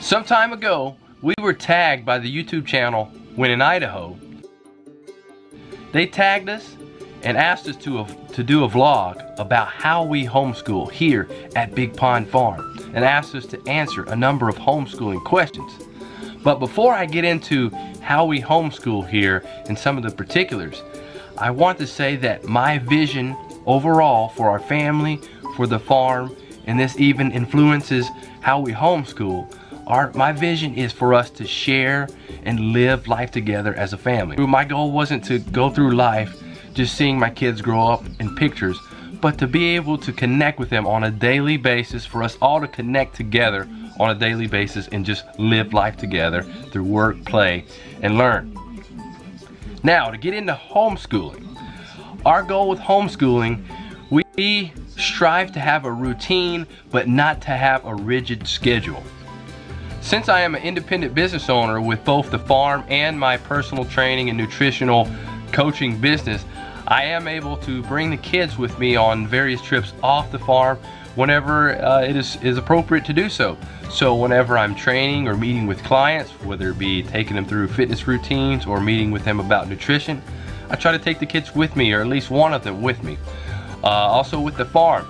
Some time ago, we were tagged by the YouTube channel When in Idaho. They tagged us and asked us to do a vlog about how we homeschool here at Big Pond Farm, and asked us to answer a number of homeschooling questions. But before I get into how we homeschool here and some of the particulars, I want to say that my vision overall for our family, for the farm, and this even influences how we homeschool. My vision is for us to share and live life together as a family. My goal wasn't to go through life just seeing my kids grow up in pictures, but to be able to connect with them on a daily basis, for us all to connect together on a daily basis and just live life together through work, play, and learn. Now, to get into homeschooling, our goal with homeschooling, we strive to have a routine, but not to have a rigid schedule. Since I am an independent business owner with both the farm and my personal training and nutritional coaching business, I am able to bring the kids with me on various trips off the farm whenever it is appropriate to do so. So whenever I'm training or meeting with clients, whether it be taking them through fitness routines or meeting with them about nutrition, I try to take the kids with me, or at least one of them with me. Also with the farm,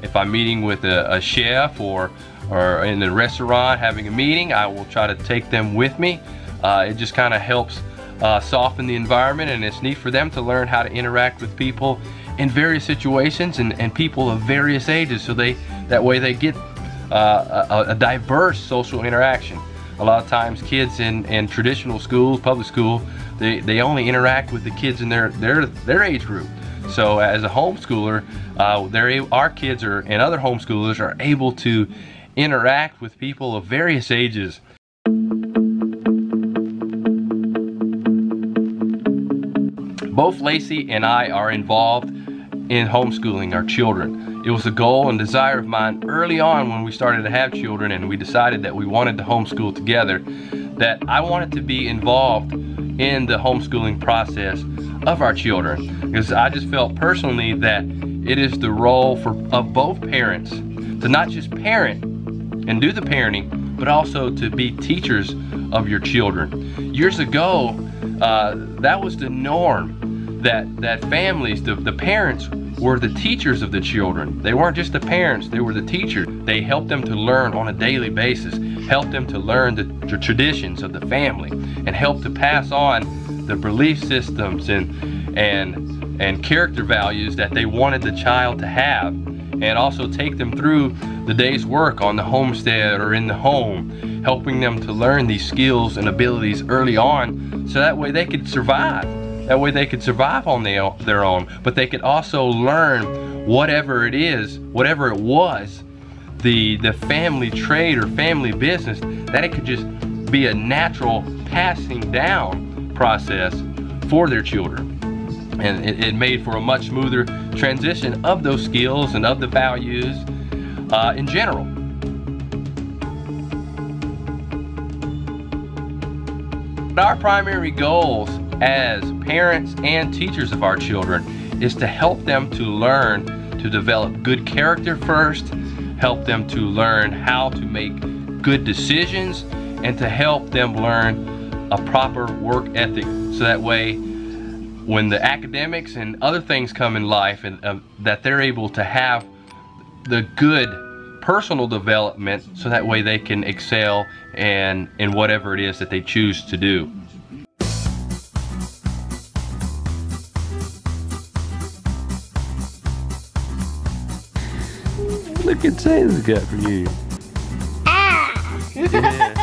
if I'm meeting with a chef or in a restaurant having a meeting, I will try to take them with me. It just kind of helps soften the environment, and it's neat for them to learn how to interact with people in various situations and people of various ages, so that way they get a diverse social interaction. A lot of times kids in traditional schools, public school, they only interact with the kids in their age group. So as a homeschooler, our kids and other homeschoolers are able to interact with people of various ages. Both Lacie and I are involved in homeschooling our children. It was a goal and desire of mine early on when we started to have children and we decided that we wanted to homeschool together, that I wanted to be involved in the homeschooling process of our children, because I just felt personally that it is the role of both parents to not just parent and do the parenting, but also to be teachers of your children. Years ago, that was the norm, that families, the parents were the teachers of the children. They weren't just the parents, they were the teachers. They helped them to learn on a daily basis, helped them to learn the traditions of the family, and helped to pass on the belief systems and character values that they wanted the child to have, and also take them through the day's work on the homestead or in the home, helping them to learn these skills and abilities early on, so that way they could survive. That way they could survive on their own, but they could also learn whatever it was, the family trade or family business, that it could just be a natural passing down process for their children. And it made for a much smoother transition of those skills and of the values in general. Our primary goals as parents and teachers of our children is to help them to learn to develop good character first, help them to learn how to make good decisions, and to help them learn a proper work ethic, so that way when the academics and other things come in life, and that they're able to have the good personal development, so that way they can excel in whatever it is that they choose to do. Look at Santa's got for you. Ah! Yeah.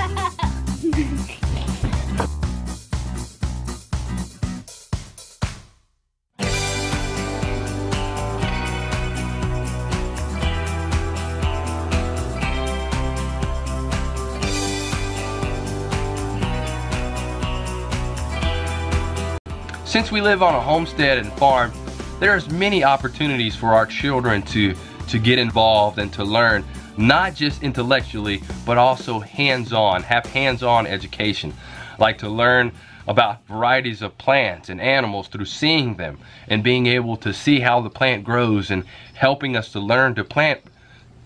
Since we live on a homestead and farm, there's many opportunities for our children to get involved and to learn, not just intellectually, but also hands-on, have hands-on education, like to learn about varieties of plants and animals through seeing them and being able to see how the plant grows, and helping us to learn to plant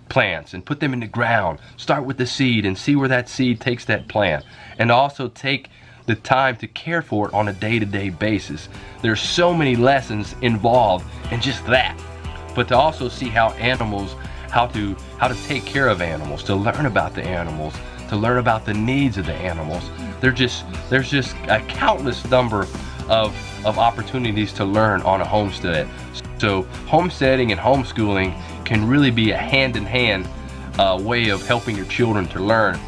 plants and put them in the ground. Start with the seed and see where that seed takes that plant. And also take the time to care for it on a day-to-day basis. There's so many lessons involved in just that. But to also see how animals, how to take care of animals, to learn about the animals, to learn about the needs of the animals. There's just a countless number of opportunities to learn on a homestead. So homesteading and homeschooling can really be a hand-in-hand way of helping your children to learn.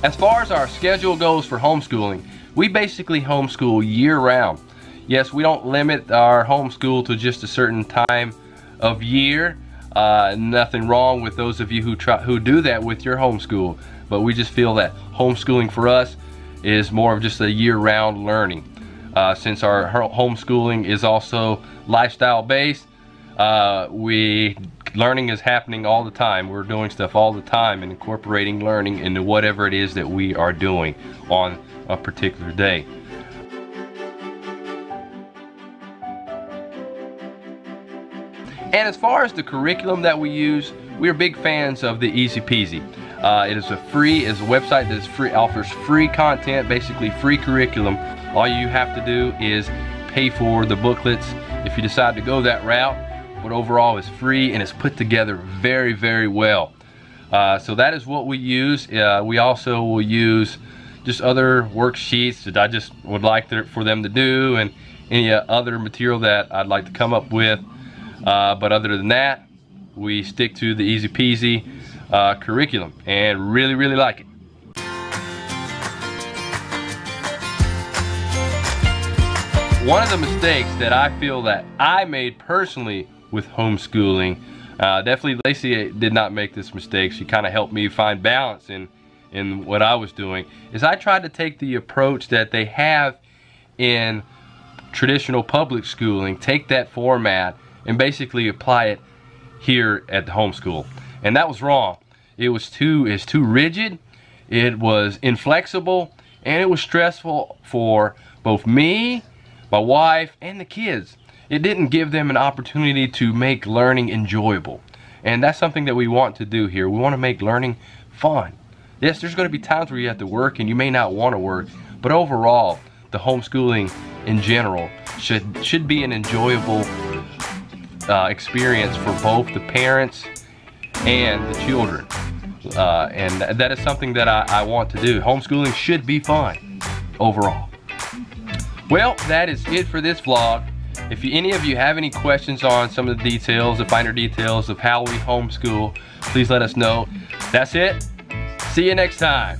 As far as our schedule goes for homeschooling, we basically homeschool year-round. Yes, we don't limit our homeschool to just a certain time of year. Nothing wrong with those of you who do that with your homeschool, but we just feel that homeschooling for us is more of just a year-round learning. Since our homeschooling is also lifestyle based, learning is happening all the time. We're doing stuff all the time and incorporating learning into whatever it is that we are doing on a particular day. And as far as the curriculum that we use, we're big fans of the Easy Peasy. It is a website that is free, offers free content, basically free curriculum. All you have to do is pay for the booklets if you decide to go that route, but overall it's free and it's put together very, very well. So that is what we use. We also will use just other worksheets that I just would like for them to do, and any other material that I'd like to come up with. But other than that, we stick to the Easy Peasy curriculum and really, really like it. One of the mistakes that I feel that I made personally with homeschooling, definitely Lacie did not make this mistake. She kind of helped me find balance in what I was doing, is I tried to take the approach that they have in traditional public schooling, take that format and basically apply it here at the homeschool. And that was wrong. It's too rigid, it was inflexible, and it was stressful for both me, my wife, and the kids. It didn't give them an opportunity to make learning enjoyable. And that's something that we want to do here. We want to make learning fun. Yes, there's going to be times where you have to work and you may not want to work, but overall, the homeschooling in general should be an enjoyable experience for both the parents and the children. And that is something that I want to do. Homeschooling should be fun overall. Well, that is it for this vlog. If any of you have any questions on some of the details, the finer details of how we homeschool, please let us know. That's it. See you next time.